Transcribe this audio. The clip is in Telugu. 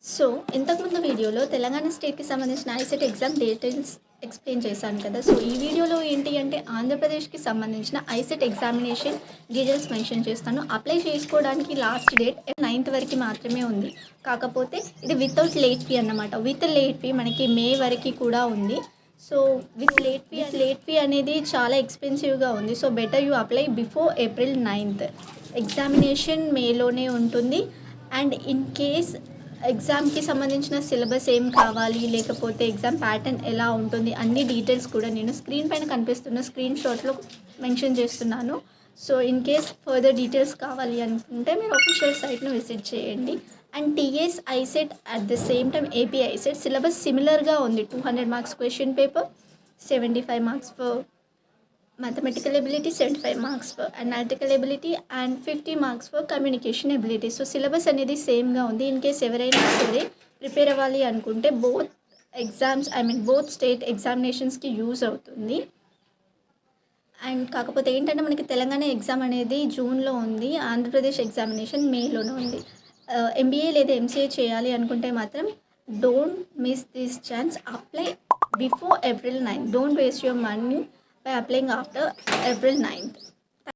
సో, ఇంతకుముందు వీడియోలో తెలంగాణ స్టేట్‌కి సంబంధించిన ఐసెట్ ఎగ్జామ్ డీటెయిల్స్ ఎక్స్‌ప్లెయిన్ చేశాను కదా! సో, ఈ వీడియోలో ఏంటి అంటే ఆంధ్రప్రదేశ్‌కి సంబంధించిన ఐసెట్ ఎగ్జామినేషన్ డీటెయిల్స్ మెన్షన్ చేస్తాను. అప్లై చేసుకోవడానికి లాస్ట్ డేట్ 9థ్ వరకు మాత్రమే ఉంది. కాకపోతే ఇది వితౌట్ లేట్ ఫీ అన్నమాట. విత్ లేట్ ఫీ మనకి మే వరకి కూడా ఉంది. సో, విత్ లేట్ ఫీ అనేది చాలా ఎక్స్‌పెన్సివ్‌గా ఉంది. So, better you apply before April ninth. Examination మేలోనే ఉంటుంది. అండ్ ఇన్ కేస్ ఎగ్జామ్‌కి సంబంధించిన సిలబస్ ఏం కావాలి, లేకపోతే ఎగ్జామ్ ప్యాటర్న్ ఎలా ఉంటుంది, అన్ని డీటెయిల్స్ కూడా నేను స్క్రీన్ పైన కనిపిస్తున్న స్క్రీన్ షాట్‌లో మెన్షన్ చేస్తున్నాను. So, in case further details కావాలి అనుకుంటే మీరు ఆఫీషియల్ సైట్‌ని విజిట్ చేయండి. And TS ICET at the same time AP ICET syllabus సిమిలర్‌గా ఉంది. 200 marks question paper, 75 marks for mathematical ability, 75 marks for analytical ability and 50 marks for communication ability. So syllabus అనేది సేమ్గా ఉంది. ఇన్ కేస్ ఎవరైనా సరే ప్రిపేర్ అవ్వాలి అనుకుంటే బోత్ స్టేట్ ఎగ్జామినేషన్స్కి యూజ్ అవుతుంది. అండ్ కాకపోతే ఏంటంటే మనకి తెలంగాణ ఎగ్జామ్ అనేది జూన్లో ఉంది, ఆంధ్రప్రదేశ్ ఎగ్జామినేషన్ మేలోనే ఉంది. ఎంబీఏ లేదా ఎంసీఏ చేయాలి అనుకుంటే మాత్రం don't miss this chance. Apply before April 9. Don't waste your money by applying after April 9th.